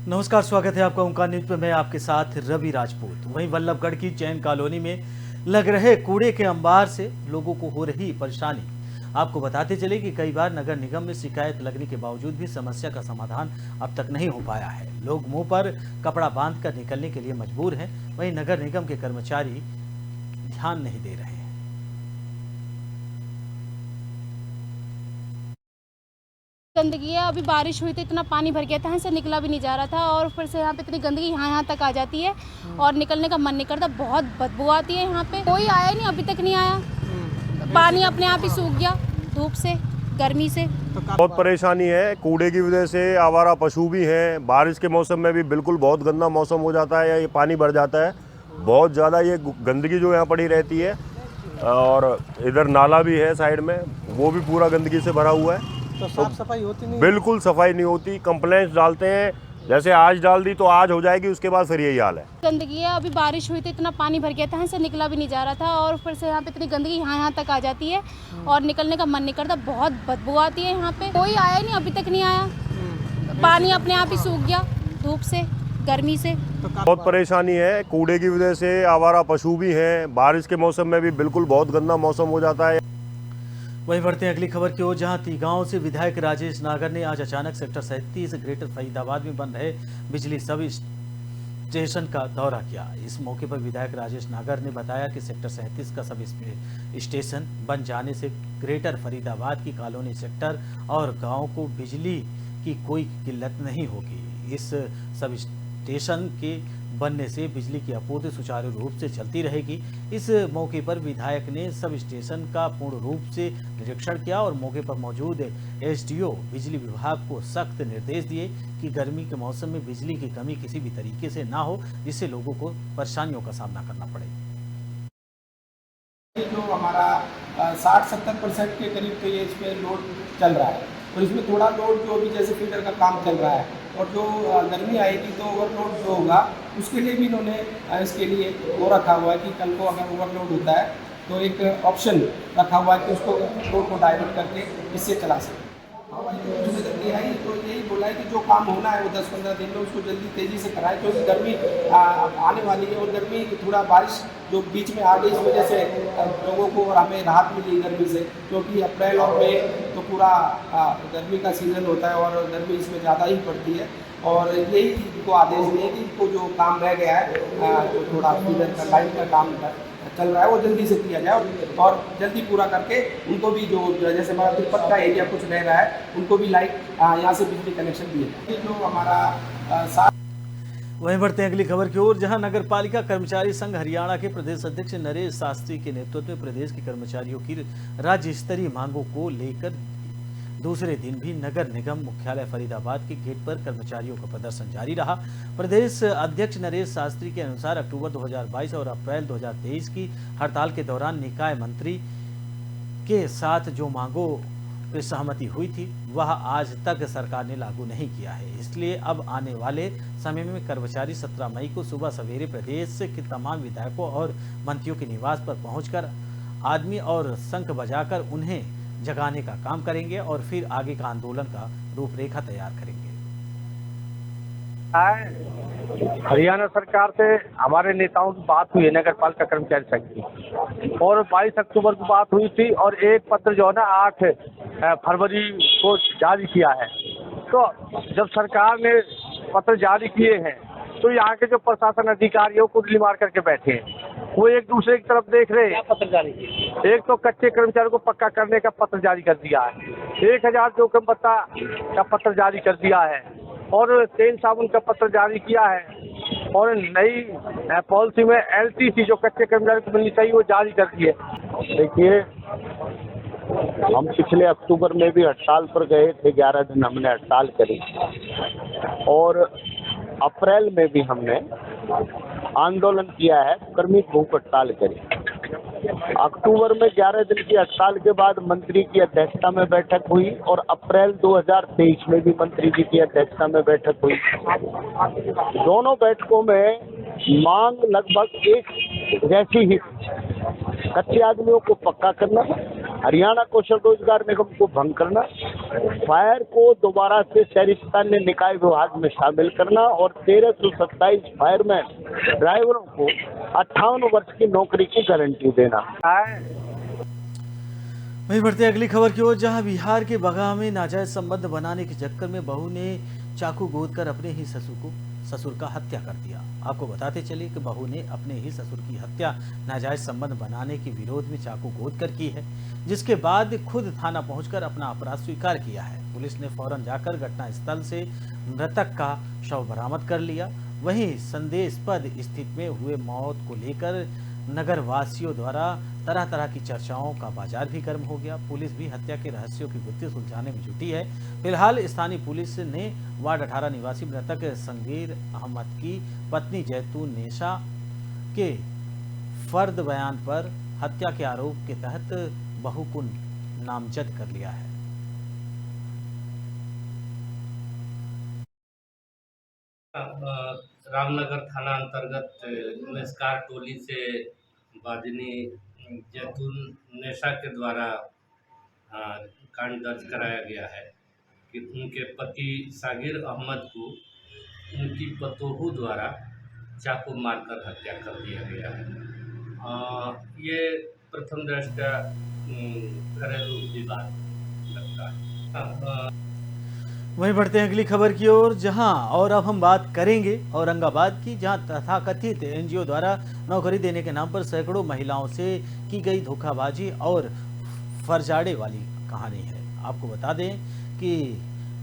नमस्कार, स्वागत है आपका ओंकार न्यूज पे। मैं आपके साथ रवि राजपूत। वहीं वल्लभगढ़ की जैन कॉलोनी में लग रहे कूड़े के अंबार से लोगों को हो रही परेशानी। आपको बताते चले कि कई बार नगर निगम में शिकायत लगने के बावजूद भी समस्या का समाधान अब तक नहीं हो पाया है। लोग मुंह पर कपड़ा बांधकर निकलने के लिए मजबूर हैं। वहीं नगर निगम के कर्मचारी ध्यान नहीं दे रहे हैं। गंदगी है। अभी बारिश हुई तो इतना पानी भर गया था, यहाँ से निकला भी नहीं जा रहा था और ऊपर से यहाँ पे इतनी गंदगी यहाँ तक आ जाती है और निकलने का मन नहीं करता। बहुत बदबू आती है। यहाँ पे कोई आया नहीं, अभी तक नहीं आया। पानी अपने आप ही सूख गया धूप से, गर्मी से। बहुत परेशानी है कूड़े की वजह से। आवारा पशु भी हैं। बारिश के मौसम में भी बिल्कुल बहुत गंदा मौसम हो जाता है, ये पानी भर जाता है बहुत ज़्यादा। ये गंदगी जो यहाँ पड़ी रहती है और इधर नाला भी है साइड में, वो भी पूरा गंदगी से भरा हुआ है। तो साफ सफाई होती नहीं? बिल्कुल सफाई नहीं होती। कंप्लेंट्स डालते हैं, जैसे आज डाल दी तो आज हो जाएगी, उसके बाद फिर यही हाल है। गंदगी है। अभी बारिश हुई तो इतना पानी भर गया था, यहाँ से निकला भी नहीं जा रहा था और ऊपर से यहाँ पे इतनी गंदगी यहाँ तक आ जाती है और निकलने का मन नहीं करता। बहुत बदबू आती है। यहाँ पे कोई आया नहीं, अभी तक नहीं आया। पानी अपने आप ही सूख गया धूप से, गर्मी से। बहुत परेशानी है कूड़े की वजह से। आवारा पशु भी हैं। बारिश के मौसम में भी बिल्कुल बहुत गंदा मौसम हो जाता है। वहीं बढ़ते हैं अगली खबर की ओर, जहां तीगांव से विधायक राजेश नागर ने आज अचानक सेक्टर 37 ग्रेटर फरीदाबाद में बन रहे बिजली सब स्टेशन का दौरा किया। इस मौके पर विधायक राजेश नागर ने बताया कि सेक्टर 37 का सब स्टेशन बन जाने से ग्रेटर फरीदाबाद की कॉलोनी सेक्टर और गाँव को बिजली की कोई किल्लत नहीं होगी। इस सब स्टेशन के बनने से बिजली की आपूर्ति सुचारू रूप से चलती रहेगी। इस मौके पर विधायक ने सब स्टेशन का पूर्ण रूप से निरीक्षण किया और मौके पर मौजूद एसडीओ बिजली विभाग को सख्त निर्देश दिए कि गर्मी के मौसम में बिजली की कमी किसी भी तरीके से ना हो, जिससे लोगों को परेशानियों का सामना करना पड़े। जो हमारा 60-70% के करीब तो ये इस पर लोड चल रहा है और इसमें थोड़ा लोड जो अभी जैसे फिल्टर का काम चल रहा है और जो गर्मी आएगी तो ओवरलोड जो होगा उसके लिए भी इन्होंने इसके लिए वो रखा हुआ है कि कल को अगर ओवरलोड होता है तो एक ऑप्शन रखा हुआ है कि उसको लोड को डाइवर्ट करके इससे चला सकें। जिम्मेदारी आई तो यही बोला है कि जो काम होना है वो 10-15 दिन में उसको जल्दी तेज़ी से कराएं, क्योंकि गर्मी आने वाली है और गर्मी थोड़ा बारिश जो बीच में आ गई इस वजह से लोगों को और हमें राहत मिली गर्मी से, क्योंकि अप्रैल और मई तो पूरा गर्मी का सीज़न होता है और गर्मी इसमें ज़्यादा ही पड़ती है। और यही इनको आदेश दिए कि इनको जो काम रह गया है जो थोड़ा फीडर का लाइन का काम चल रहा है वो जल्दी से किया जाए और जल्दी पूरा करके उनको भी जो जैसे हमारा तिब्बत का एरिया कुछ रह रहा है उनको भी लाइट यहाँ से बिजली कनेक्शन दिए जाए। जो हमारा वहीं बढ़ते हैं अगली खबर की ओर, जहां नगर पालिका कर्मचारी संघ हरियाणा के प्रदेश अध्यक्ष नरेश शास्त्री के नेतृत्व में प्रदेश के कर्मचारियों की राज्य स्तरीय मांगों को लेकर दूसरे दिन भी नगर निगम मुख्यालय फरीदाबाद के गेट पर कर्मचारियों का प्रदर्शन जारी रहा। प्रदेश अध्यक्ष नरेश शास्त्री के अनुसार अक्टूबर 2022 और अप्रैल 2023 की हड़ताल के दौरान निकाय मंत्री के साथ जो मांगों पर सहमति हुई थी वह आज तक सरकार ने लागू नहीं किया है। इसलिए अब आने वाले समय में कर्मचारी 17 मई को सुबह सवेरे प्रदेश के तमाम विधायकों और मंत्रियों के निवास पर पहुंचकर आदमी और शंख बजाकर उन्हें जगाने का काम करेंगे और फिर आगे का आंदोलन का रूपरेखा तैयार करेंगे। हरियाणा सरकार से हमारे नेताओं की बात हुई है नगर पालिका कर्मचारी संघ की और 22 अक्टूबर को बात हुई थी और एक पत्र जो है ना 8 फरवरी को जारी किया है। तो जब सरकार ने पत्र जारी किए हैं तो यहाँ के जो प्रशासन अधिकारी है कुंडली मार करके बैठे हैं, वो एक दूसरे की तरफ देख रहे हैं। पत्र जारी किया, एक तो कच्चे कर्मचारियों को पक्का करने का पत्र जारी कर दिया है, 1000 जोखिम भत्ता का पत्र जारी कर दिया है और तेल साबुन का पत्र जारी किया है और नई पॉलिसी में LTC जो कच्चे कर्मचारी को मिलनी चाहिए वो जारी कर दी है। देखिए, हम पिछले अक्टूबर में भी हड़ताल पर गए थे, 11 दिन हमने हड़ताल करी और अप्रैल में भी हमने आंदोलन किया है, क्रमिक भूख हड़ताल करी। अक्टूबर में 11 दिन की हड़ताल के बाद मंत्री की अध्यक्षता में बैठक हुई और अप्रैल 2023 में भी मंत्री जी की अध्यक्षता में बैठक हुई। दोनों बैठकों में मांग लगभग एक जैसी ही, कच्चे आदमियों को पक्का करना, हरियाणा कौशल रोजगार निगम को भंग करना, फायर को दोबारा से शहरी स्थानीय निकाय विभाग में शामिल करना और 1327 फायरमैन ड्राइवरों को 58 वर्ष की नौकरी की गारंटी देना। वहीं बढ़ते अगली खबर की ओर, जहां बिहार के बगहा में नाजायज संबंध बनाने के चक्कर में बहू ने चाकू गोदकर अपने ही ससुर का हत्या कर दिया। आपको बताते चले कि बहू ने अपने ही ससुर की हत्या नाजायज संबंध बनाने के विरोध में चाकू गोदकर की है, जिसके बाद खुद थाना पहुंचकर अपना अपराध स्वीकार किया है। पुलिस ने फौरन जाकर घटनास्थल से मृतक का शव बरामद कर लिया। वहीं संदेहास्पद स्थिति में हुए मौत को लेकर नगर वासियों द्वारा तरह तरह की चर्चाओं का बाजार भी गर्म हो गया। पुलिस भी हत्या के रहस्यों की गुत्थी सुलझाने में जुटी है। फिलहाल स्थानीय पुलिस ने वार्ड 18 निवासी मृतक संगीर अहमद की पत्नी जैतून नेशा के फर्द बयान पर हत्या के आरोप के तहत बहू को नामजद कर लिया है। रामनगर थाना अंतर्गत निस्कार टोली से बाजनी जैतून नेशा के द्वारा कांड दर्ज कराया गया है कि उनके पति सागिर अहमद को उनकी पतोहू द्वारा चाकू मारकर हत्या कर दिया गया है। ये प्रथम दृष्टया घरेलू विवाद लगता है। वहीं बढ़ते हैं अगली खबर की ओर, जहां और अब हम बात करेंगे औरंगाबाद की, जहां तथाकथित एनजीओ द्वारा नौकरी देने के नाम पर सैकड़ों महिलाओं से की गई धोखाबाजी और फर्जाड़े वाली कहानी है। आपको बता दें कि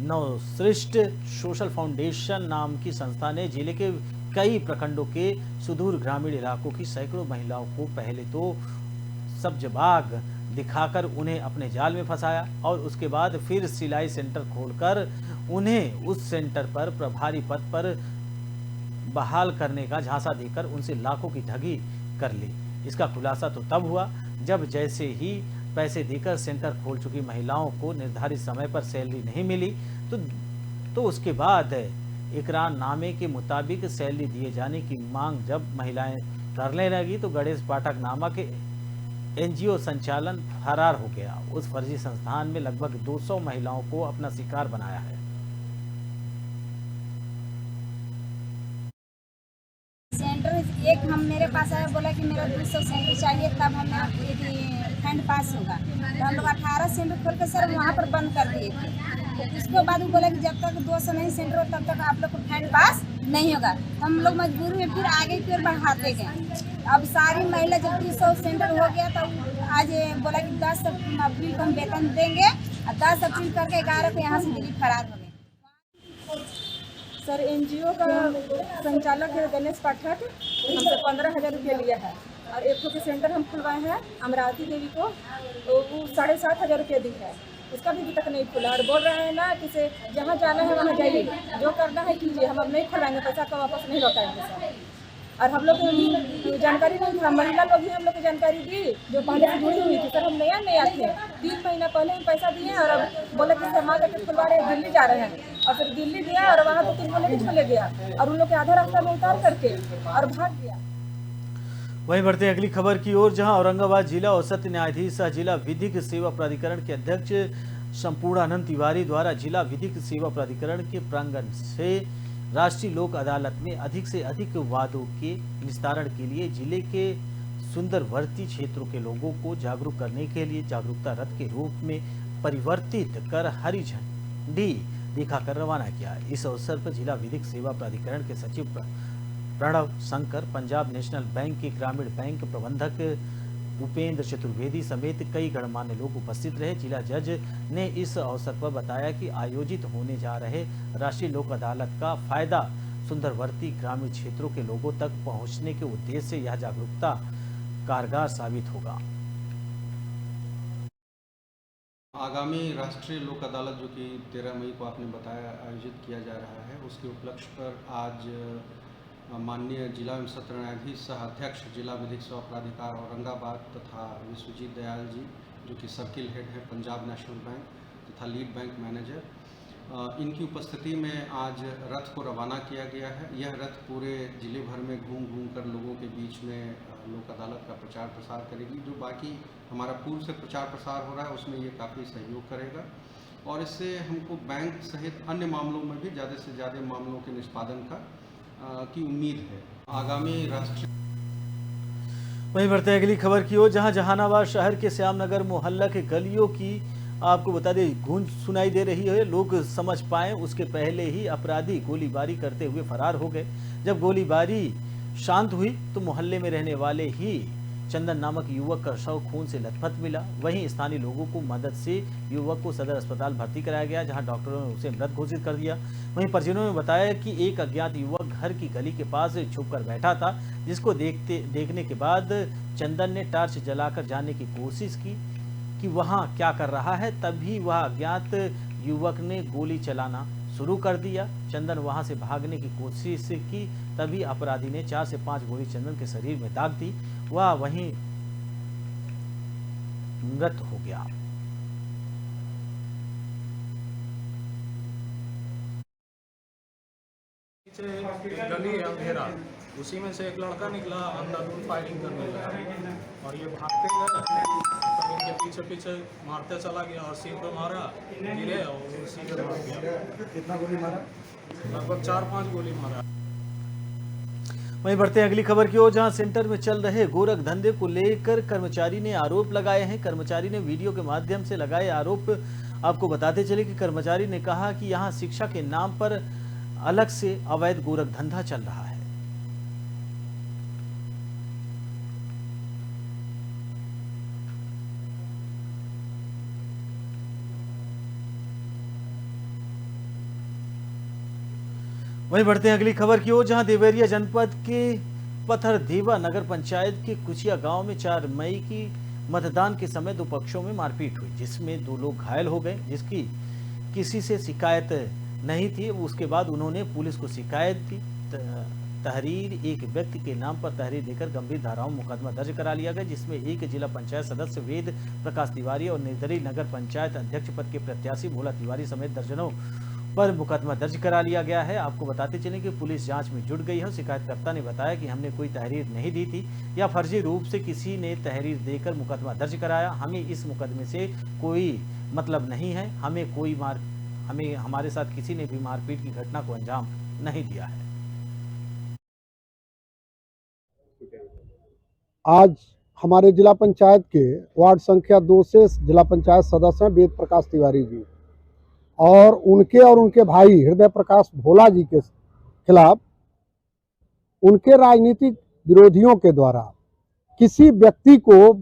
नवसृष्ट सोशल फाउंडेशन नाम की संस्था ने जिले के कई प्रखंडों के सुदूर ग्रामीण इलाकों की सैकड़ों महिलाओं को पहले तो सब्जबाग दिखाकर उन्हें अपने जाल में फंसाया और उसके बाद फिर सिलाई सेंटर खोलकर उन्हें उस सेंटर पर प्रभारी पद पर बहाल करने का झांसा देकर उनसे लाखों की ठगी कर ली। इसका खुलासा तो तब हुआ जब जैसे ही पैसे देकर सेंटर खोल चुकी महिलाओं को निर्धारित समय पर सैलरी नहीं मिली तो उसके बाद इकरारनामे के मुताबिक सैलरी दिए जाने की मांग जब महिलाएं करने लगी तो गणेश पाठक नामक एनजीओ संचालन फरार हो गया। उस फर्जी संस्थान में लगभग 200 महिलाओं को अपना शिकार बनाया है। सेंटर एक हम मेरे पास आया, बोला कि मेरा 200 सेंटर चाहिए, तब हमें फंड पास होगा। तो हम लोग 18 सेंटर खोल के सर वहाँ पर बंद कर दिए थे। उसके बाद वो बोला कि जब तक 200 नहीं सेंटर हो तब तक आप लोग को फंड पास नहीं होगा। हम लोग मजबूरी में फिर आगे की ओर बढ़ाते गए। अब सारी महिला जब 300 सेंटर हो गया तो आज बोला कि 10 अप्रैल को हम वेतन देंगे और 10 अप्रैल करके 11 को यहाँ से दिल्ली फरार हो गए। सर एनजीओ का संचालक है गणेश पाठक, हमसे 15,000 रुपया लिया है और एक के सेंटर हम खुलवाए हैं अमरावती देवी को, तो वो 7,500 रुपया दी है, उसका भी अभी तक नहीं खुला। और बोल रहे हैं ना कि से जहाँ जाना है वहाँ जाइए, जो करना है कीजिए, हम अब नहीं खुलाएंगे, पैसा का वापस नहीं लौटाएंगे सर। और हम लोग को जानकारी नहीं था, महिला लोग ही हम लोग को जानकारी दी जो पहले से जुड़ी हुई थी। सर हम नया थे, 3 महीना पहले हम पैसा दिए और अब बोले कि सर माँ जाके खुलवा रहे हैं, दिल्ली जा रहे हैं। और फिर दिल्ली गया और वहाँ तो 3 महीने भी चले गया और उन लोग के आधा रास्ता में उतार करके और भाग गया। वहीं बढ़ते हैं अगली खबर की ओर, जहां औरंगाबाद जिला और सत्र न्यायाधीश सह जिला विधिक सेवा प्राधिकरण के अध्यक्ष संपूर्णानंद तिवारी द्वारा जिला विधिक सेवा प्राधिकरण के प्रांगण से राष्ट्रीय लोक अदालत में अधिक से अधिक वादों के निस्तारण के लिए जिले के सुंदरवर्ती क्षेत्रों के लोगों को जागरूक करने के लिए जागरूकता रथ के रूप में परिवर्तित कर हरी झंडी दिखाकर रवाना किया। इस अवसर पर जिला विधिक सेवा प्राधिकरण के सचिव प्रणव शंकर, पंजाब नेशनल बैंक के ग्रामीण बैंक प्रबंधक उपेंद्र चतुर्वेदी समेत कई गणमान्य लोग उपस्थित रहे। जिला जज ने इस अवसर पर बताया कि आयोजित होने जा रहे राष्ट्रीय लोक अदालत का फायदा सुंदरवर्ती ग्रामीण क्षेत्रों के लोगों तक पहुंचने के उद्देश्य से यह जागरूकता कारगर साबित होगा। आगामी राष्ट्रीय लोक अदालत जो कि 13 मई को आपने बताया आयोजित किया जा रहा है, उसके उपलक्ष्य पर आज माननीय जिला एवं सत्र न्यायाधीश सह अध्यक्ष जिला विधिक सेवा प्राधिकार औरंगाबाद तथा विश्वजीत दयाल जी जो कि सर्किल हेड है पंजाब नेशनल बैंक तथा लीड बैंक मैनेजर, इनकी उपस्थिति में आज रथ को रवाना किया गया है। यह रथ पूरे जिले भर में घूम घूम कर लोगों के बीच में लोक अदालत का प्रचार प्रसार करेगी। जो बाकी हमारा पूर्व से प्रचार प्रसार हो रहा है उसमें ये काफ़ी सहयोग करेगा और इससे हमको बैंक सहित अन्य मामलों में भी ज़्यादा से ज़्यादा मामलों के निष्पादन की उम्मीद है। आगामी राष्ट्रीय वहीं बढ़ते हैं अगली खबर की ओर, जहां जहानाबाद शहर के श्यामनगर मोहल्ला के गलियों की आपको बता दें गूंज सुनाई दे रही है। लोग समझ पाए उसके पहले ही अपराधी गोलीबारी करते हुए फरार हो गए। जब गोलीबारी शांत हुई तो मोहल्ले में रहने वाले ही चंदन नामक युवक का शव खून से लथपथ मिला। वहीं स्थानीय लोगों को मदद से युवक को सदर अस्पताल भर्ती कराया गया, जहां डॉक्टरों ने उसे मृत घोषित कर दिया। वहीं परिजनों ने बताया कि एक अज्ञात युवक घर की गली के पास छुपकर बैठा था, जिसको देखने के बाद चंदन ने टार्च जलाकर जानने की कोशिश की कि वहां क्या कर रहा है। तभी वह अज्ञात युवक ने गोली चलाना शुरू कर दिया। चंदन वहां से भागने की कोशिश की, तभी अपराधी ने 4 से 5 गोली चंदन के शरीर में दाग दी। वह वहीं मृत हो गया। गली है अंधेरा, उसी में से एक लड़का निकला, अंधाधुंध फायरिंग करने लगा और ये भागते गए तो इनके पीछे पीछे मारते चला गया और सिर पे मारा, गिरे और उसी पे मार गया। कितना गोली मारा? लगभग 4-5 गोली मारा। वहीं बढ़ते हैं अगली खबर की ओर, जहां सेंटर में चल रहे गोरख धंधे को लेकर कर्मचारी ने आरोप लगाए हैं। कर्मचारी ने वीडियो के माध्यम से लगाए आरोप। आपको बताते चले कि कर्मचारी ने कहा कि यहां शिक्षा के नाम पर अलग से अवैध गोरख धंधा चल रहा है। वहीं बढ़ते हैं अगली खबर की ओर, जहां देवरिया जनपद के पथरदेवा नगर पंचायत के कुचिया गांव में 4 मई की मतदान के समय 2 पक्षों में मारपीट हुई, जिसमें 2 लोग घायल हो गए, जिसकी किसी से शिकायत नहीं थी। उसके बाद उन्होंने पुलिस को शिकायत दी। तहरीर एक व्यक्ति के नाम पर तहरीर देकर गंभीर धाराओं में मुकदमा दर्ज करा लिया गया, जिसमें एक जिला पंचायत सदस्य वेद प्रकाश तिवारी और निर्दलीय नगर पंचायत अध्यक्ष पद के प्रत्याशी भोला तिवारी समेत दर्जनों पर मुकदमा दर्ज करा लिया गया है। आपको बताते चलें कि पुलिस जांच में जुट गई है। शिकायतकर्ता ने बताया कि हमने कोई तहरीर नहीं दी थी या फर्जी रूप से किसी ने तहरीर देकर मुकदमा दर्ज कराया। हमें इस मुकदमे से कोई मतलब नहीं है। हमें हमारे साथ किसी ने भी मारपीट की घटना को अंजाम नहीं दिया है। आज हमारे जिला पंचायत के वार्ड संख्या 2 से जिला पंचायत सदस्य हैं वेद प्रकाश तिवारी जी, और उनके भाई हृदय प्रकाश भोला जी के खिलाफ उनके राजनीतिक विरोधियों के द्वारा किसी व्यक्ति को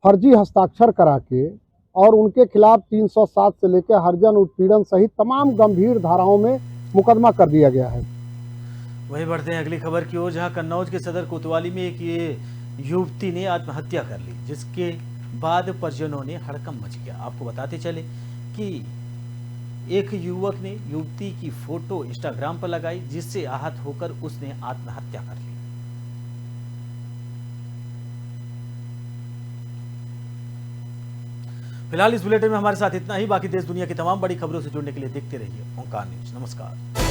फर्जी हस्ताक्षर करा के और उनके खिलाफ 307 से लेकर हरिजन उत्पीड़न सहित तमाम गंभीर धाराओं में मुकदमा कर दिया गया है। वहीं बढ़ते हैं अगली खबर की ओर, जहां कन्नौज के सदर कोतवाली में एक युवती ने आत्महत्या कर ली, जिसके बाद परिजनों ने हड़कंप मच गया। आपको बताते चले कि एक युवक ने युवती की फोटो इंस्टाग्राम पर लगाई, जिससे आहत होकर उसने आत्महत्या कर ली। फिलहाल इस बुलेटिन में हमारे साथ इतना ही। बाकी देश दुनिया की तमाम बड़ी खबरों से जुड़ने के लिए देखते रहिए ओंकार न्यूज। नमस्कार।